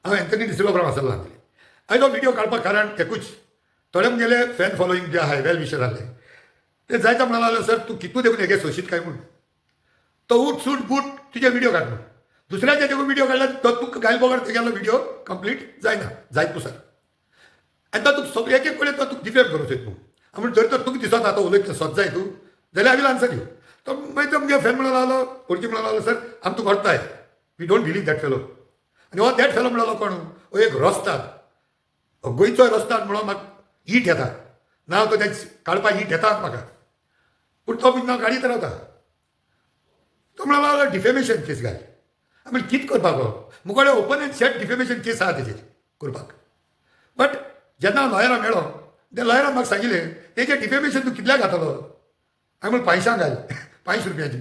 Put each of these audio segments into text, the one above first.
हांव एंथनी डिसिल्वा बरोबर आसलो आसले हांवें तो व्हिडिओ काडपाक कारण एकूच थोडे म्हगेले फॅन फॉलोईंग जे आहाय वेल विशर आहले ते जायतो म्हणून लागलो सर तूं कितू देखून हेगे सोशीत काय म्हूण तो उठ सूट बूट तुजे व्हिडिओ काड म्हूण दुसऱ्याचे देखून व्हिडिओ काडला तो तुका गायल बोगाड तेगेलो व्हिडिओ कंप्लीट जायना जायत तूं सर आनी तो तुका सगळे एक एक कडेन तो तुका डिफेम करूं सोद न्हू म्हूण जर तर तुका दिसता आतां उलयता सोद जाय तूं जाल्यार आय विल आन्सर यू तो मागीर तो मुगे फॅन म्हणून लागलो ओळखी म्हणून लागलो सर आमी तुका व्हरताय we don't believe that fellow आनी हो दॅट फेलो म्हणलो कोण हो एक रोस्ताद गोंयचो रोस्ताद म्हणून म्हाका हीट येता नांव तो तें काडपाक हीट येता म्हाका पूण तो बीन हांव गाडीत रावता तो म्हणून लागलो डिफेमेशन केस घाल आमी कितें करपाक मुगोडे ओपन एंड सेट डिफेमेशन केस आहा तेजेर करपाक बट जेन्ना हांव लॉयरा मेळ्ळो त्या लॉयरान म्हाका सांगिल्लें तेजें डिफेमेशन तूं कितल्याक घातलो हांवें म्हणून 500 घाल 500 रुपयाची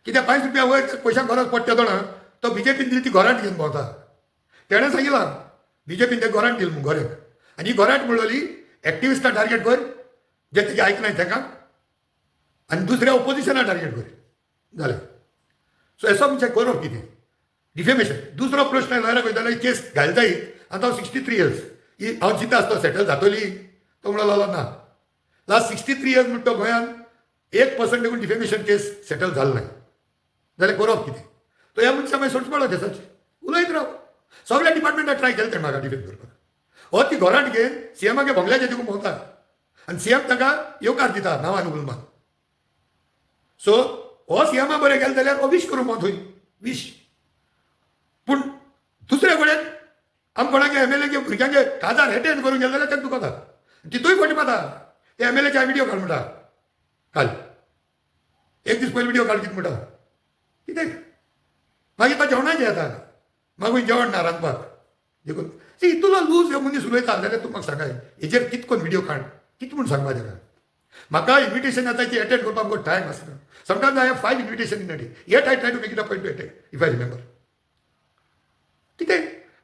कित्याक 500 रुपया वयर पयशांक गरज पडटा जाणा तो बीजेपीन दिली ती गोराट घेवन भोंवता तेणें सांगिलां बीजेपीन ते गोराट दिली म्हूण गोऱ्याक आनी ही गोराट म्हणलोली एक्टिविस्टां टार्गेट कर जे तेजे आयकनाय ताका आनी दुसऱ्या ओपोजिशनाक टार्गेट कर जालें सो एसो म्हणजे करप कितें डिफेमेशन दुसरो प्रश्न लॉयराक वयतालो केस घाल जायत आतां हांव 63 इयर्स ही हांव चिंता आसता सेटल जातली तो म्हणून लागलो ना लास्ट 63 इयर्स म्हणटा तो गोंयान 1% देखून डिफेमेशन केस सेटल जालो नाही जाल्यार करप कितें तो ह्या मनशा मागीर सोडचो पडलो केसाची उलयत राव सगळ्या डिपार्टमेंटाक ट्राय केलें तेणें म्हाका डिफेंड करपाक हो ती गोराट घेवन सीएमागे बंगल्याचेर देखून भोंवता आनी सीएम ताका येवकार दिता नांवान उलमाक सो हो सीएमा बरें गेले जाल्यार हो वीश करूं थंय वीश पूण दुसरे कडेन आमी कोणागे एमएलए भुरग्यांगे काजार एटेंड करूंक गेले जाल्यार तेका दुखता तितूय फटी माता ते एमएलएच्या व्हिडिओ काड म्हणटा काल एक दीस पयलीं व्हिडिओ काड कितें म्हणटा कितें मागीर तो जेवणाचें येता मागीर जेवण ना रांदपाक देखून सी तुला लूज ह्यो मनीस उलयता जाल्यार तूं म्हाका सांगाय हेजेर कितें करून व्हिडिओ काड कितें म्हूण सांगपा ताका म्हाका इन्विटेशन येता ती एटेंड करपाक म्हाका टायम आसना sometimes I have 5 invitation in a day yet I try to make it a point to attend if I remember कितें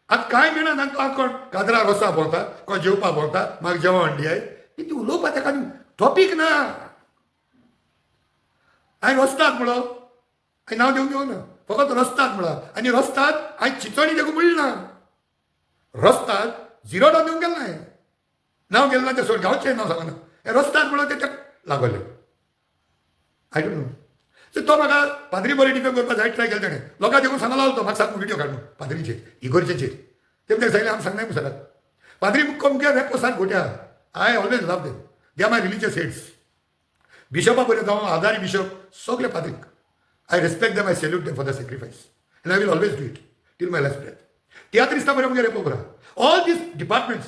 आतां कांय मेळना जाल्यार तो कोण काजरा रोसा भोंवता कोण जेवपाक भोंवता म्हाका जेवण हाडली आय कितें उलोवपा ताका टॉपीक ना हांवें रस्ताद म्हणलो हांवें नांव दिवंक येवना फकत रस्ताद म्हणला आनी रस्ताद हांवें चिचोणी देखून म्हणलें ना रस्ताद 0 डॉ दिवंक गेलो ना नांव गेलें ना तें सोड गांवचें नांव सांगना हें रस्ताद म्हणलो तें ताका लागलें आय डोंट नो सो तो म्हाका पाद्री बरें डिफेंड करपाक जायत ट्राय केलें तेणें लोकांक देखून सांगलो तो म्हाका सांग व्हिडिओ काड म्हणून पाद्रीचेर इगोर्जेचेर तें ताका सांगलें आमी सांगनाय सराक पाद्री मुक्को मुगे रेपो सारक घोट्या I always love them they are my religious heads बिशपा पर्यंत जावं आदारी बिशप सगळे पाद्रीक I respect them I salute them for the sacrifice and I will always do it till my last breath tiatr दिसता बरें मुगे रेपो करा ऑल दीस डिपार्टमेंट्स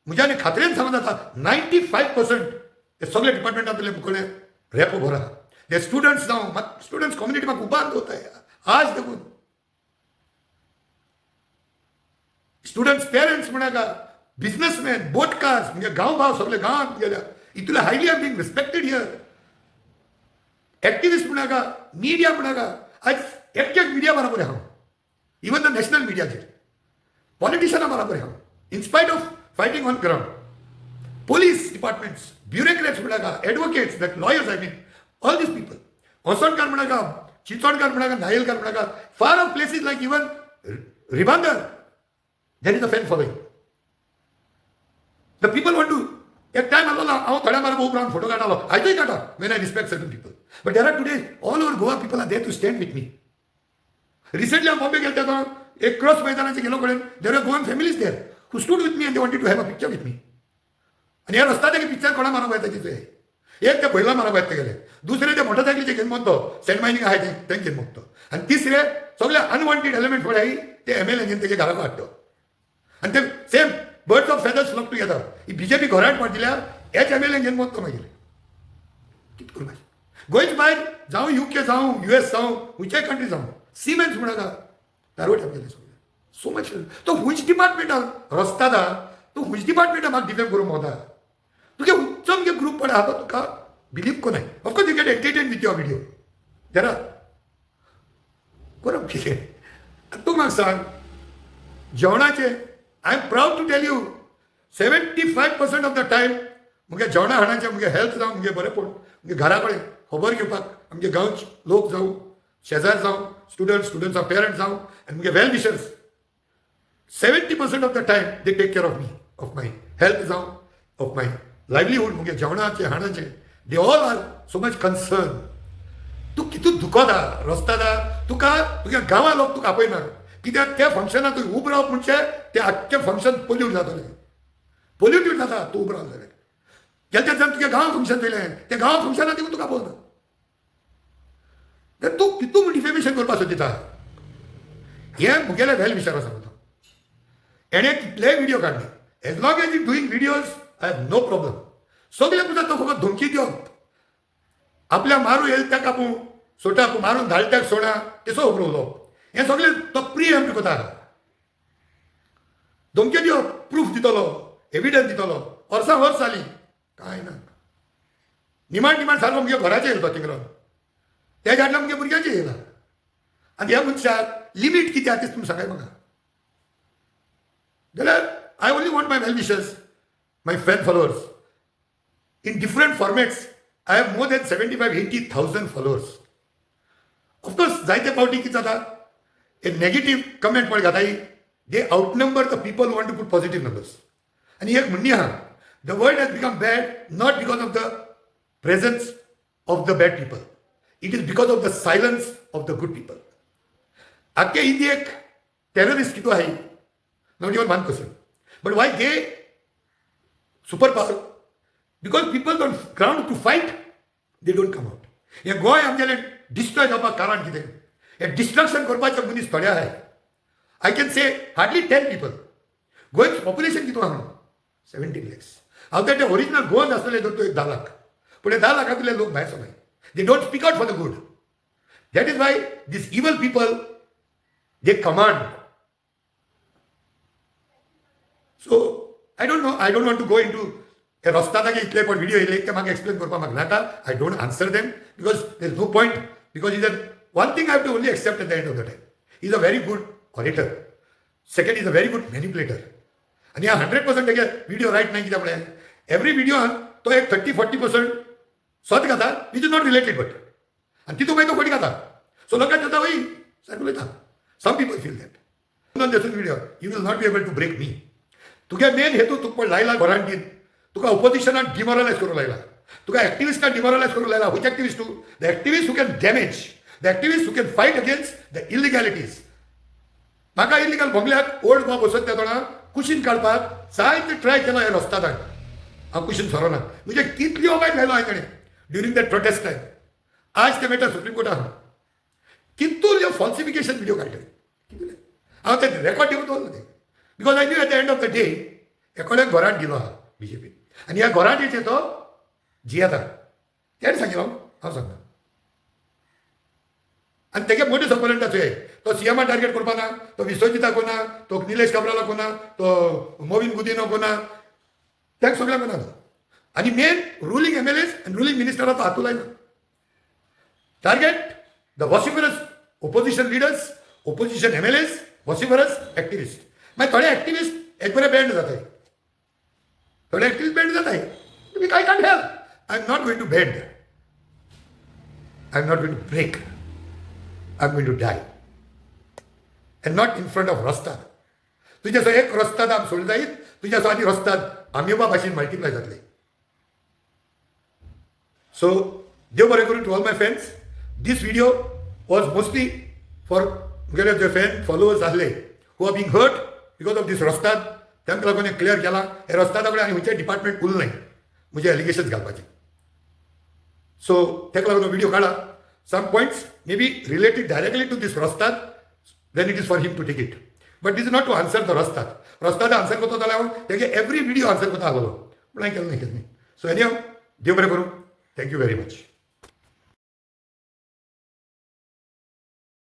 म्हज्या आनी खात्रेन सांगून जाता 95% हे सगळे डिपार्टमेंटांतले मुखेले रेपो भरा हे स्टुडंट्स जावं स्टुडंट्स कम्युनिटी म्हाका उबार दवरताय आज देखून स्टुडंट्स पेरंट्स म्हणाका बिजनेसमॅन बोटकार्स म्हणजे गांव भाव सगळे गांवांत गेल्या इतले highly are being respected here activist म्हणाका मिडिया म्हणाका आज एक मिडिया बरोबर हांव इवन द नॅशनल मिडियाचेर पॉलिटिशियनां बरोबर हांव in spite of fighting on ground police departments, bureaucrats म्हणाका advocates, that lawyers I mean, all these people. Osonकार म्हणाका, चिचोणकार म्हणाका, नायलकार म्हणाका, far of places like even Ribandar, there is a fan following. The people want to, एक time आलो हांव थोड्या मार्ग उब रावन फोटो काडटालो आयजूय काडटा when I respect certain people. But there are today all over Goa people are there to stand with me. Recently हांव बॉम्बे गेलो तेन्ना एक क्रॉस मैदानाचे गेलो कडेन there were Goan families there who stood with me and they wanted to have a picture with me. आणि ह्या रस्ता तेगे पिक्चर कोणा मारप येता तिथे एक ते बैला मारप येता गेले दुसरे ते मोटरसायकलीचे घेवन मोगतो सेंट मायनींग आहाय ते घेवन मोगतो आणि तिसरे सगळे अनवॉन्टेड एलिमेंट पळय ते एमएलए घेवन तेगे घराक हाडटा आणि ते same birds of feathers flock together ही बीजेपी घरांत पाडिल्यार हेच एमएलए घेवन मोगतो मागीर कितें करपाचें गोंयचे भायर जावं यूके जावं US जावं खंयच्याय कंट्री जावं सिमेंट्स म्हणाका दारवट आपल्याले सगळे सो मच तो हुंच डिपार्टमेंटान रस्ता दा तूं हुंच डिपार्टमेंटान म्हाका डिफेंड करूंक वता तुगे उच्च मुगे ग्रुप पडा तो तुका बिलीव कोनाय of course you get entertain with your video जरा करप कितें तूं म्हाका सांग जेवणाचे I am proud to tell you 75% of the time मुगे जेवणा हाडाचें मुगे हेल्थ जावं मुगे बरें पड मुगे घरा कडेन खबर घेवपाक आमगे गांवचे लोक जावं शेजार जावं स्टुडंट्स ऑफ पेरंट्स जावं आनी मुगे well wishers 70% of the time they take care of me, of my health जावं, ऑफ माय लायवलीहूड, मुगे जेवणाचे हाणाचे, they all are so much concern. तूं कितू दुखोता रस्तादा, तुज्या गांवां लोक तुका आपयना, कित्याक त्या फंक्शनाक तुवें उबो रावप म्हणजे तें आख्खें फंक्शन पोल्यूट जातलें. पोल्यूटेड जाता तूं उबो रावलें जाल्यार. गेल्या दिसान तुज्या गांवां फंक्शन जालें, त्या गांवां फंक्शनाक देखून तुका आपोवना. तर तूं कितू डिफेमेशन करपाक सोदिता. हें मुगेलें वेल विचार आसा म्हणून. एणे कितलेय व्हिडिओ काडले, as long as you doing videos I have no problem. सगळे पुजा तो फकत धमकी दिवप, आपल्या मारू येल त्या कापू सोटा मारून धाडट्याक सोडा तेसो उबरो उलोवप, हें सगळें तो प्रिएम्प्ट करता. धमकी दिवप, प्रूफ दितलो, एविडन्स दितलो, वर्सां वर्स जालीं कांय ना. निमाण सारको मुगे घराचेर येयलो तो तिंगरो, तेज्या फाटल्यान मुगे भुरग्यांचेर येयला. आनी ह्या मनशाक लिमीट कितें आहा तें तुमी सांगाय म्हाका. जाल्यार I only want my well wishers, my fan followers in different formats. I have more than 75,000-80,000 followers. Of course, जायते पावटी कितें जाता, a negative comment पळय घाताय, they outnumber the people who want to put positive numbers. आनी एक म्हणणी आहा, the world has become bad not because of the presence of the bad people. It is because of the silence of the good people. आख्खे इंडियेक terrorist कितू आहाय, not even 1%. But why they superpower? Because people on ground to fight, they don't come out. हे गोंय आमगेलें destroy जावपाक कारण कितें? हे destruction करपाचे मनीस थोडे आहाय. I can say hardly 10 people. गोंयचें पॉप्युलेशन कितू आहा? 17 lakhs. हांव ते ओरिजिनल गोवन आसलेले धरतो 10 lakh. पूण हे 10 लाखांतले लोक भायर सगळे. They don't speak out for the good. That is why these evil people they command. So I don't want to go in to हे रस्तादागे इतले पण व्हिडिओ येयले ते म्हाका एक्सप्लेन करपाक म्हाका नाका. I don't answer them because there is no point. Because is one thing I have to only accept at the end of the time, is a very good auditor. Second is a very good manipulator. आनी हा 100% तेगे video right नाही कित्याक म्हळ्यार every video तो एक 30-40% स्वत घाता which is not related but, आनी तितून मागीर तो फटी घाता. सो लोकांक जाता वय सारको उलयता. Some people feel that non दिसून video you will not be able to break me. तुगे मेन हेतू तुका लायला घरांत दीन, तुका ऑपोजिशनाक डिमोरलायज करूंक लायला, तुका एक्टिविस्टाक डिमोरलायज करूंक लायला. Which activist? The activist who can damage, the activist who can fight against the इलिगॅलिटीज. म्हाका इलिगल बंगल्याक ओल्ड गोवा बसत त्या तोणा कुशीन काडपाक जायते ट्राय केलो हे रस्तादाक. हांव कुशीन सरोना. म्हणजे कितल्यो वायट घायलो हांवें ड्युरींग दॅट प्रोटेस्ट टायम. आज ते मेटर सुप्रीम कोर्टाक कितल्यो फॉल्सिफिकेशन व्हिडिओ काडले. कितले हांव ते रेकॉर्ड ठेवून दवरलो ते. Because I knew at the end of the day एकोड्याक घरांत दिलो आहा बीजेपी. आनी ह्या घरांत तो जियेता तेणे सांगितलो हांव सांगता. आनी तेगे मोठे सपोनंटाचो हे तो सीएमा टार्गेट करपा ना, तो विश्वजिता कोना, तो निलेश काब्राला कोना, तो मोविन गुदिनो कोना, त्या सगळ्यांक कोना. आनी मेन रुलींग MLAs आनी रुलींग मिनिस्टरां तो हातू लायना. Target the vociferous opposition leaders, opposition MLAs, vociferous activist. मागीर थोडे एक्टिविस्ट एक बरे बँड जाताय, थोडे एक्टिविस्ट बँड जाताय. तुमी कांय can't help. I am not going to bend, I am not going to break, I am going to die and not in front of रस्ता. तुजे सो एक रस्ताद आम सोडले जायत, तुज्या सो आनी रस्ताद आमियोबा भाशेन मल्टिप्लाय जातले. सो देव बरें करून to all my friends. These video was mostly for मुगेले जे फॅन फॉलोअर्स आसले who are being hurt because of these रस्ताद. तांकां लागून क्लियर केला हे रस्तादा कडेन आनी खंयचें डिपार्टमेंट उरलें नाही म्हजे एलिगेशन्स घालपाचे. सो ताका लागून व्हिडिओ काडा. Some points may be related directly to these रस्ताद, then it is for him to take it. But this is not to answer the रस्ताद. रस्ताद आन्सर करता जाल्यार हांव तेगे एवरी व्हिडिओ आन्सर करता आसलो, पूण हांवें केलो नाही. सो एनी हांव देव बरें करूं. Thank you very much.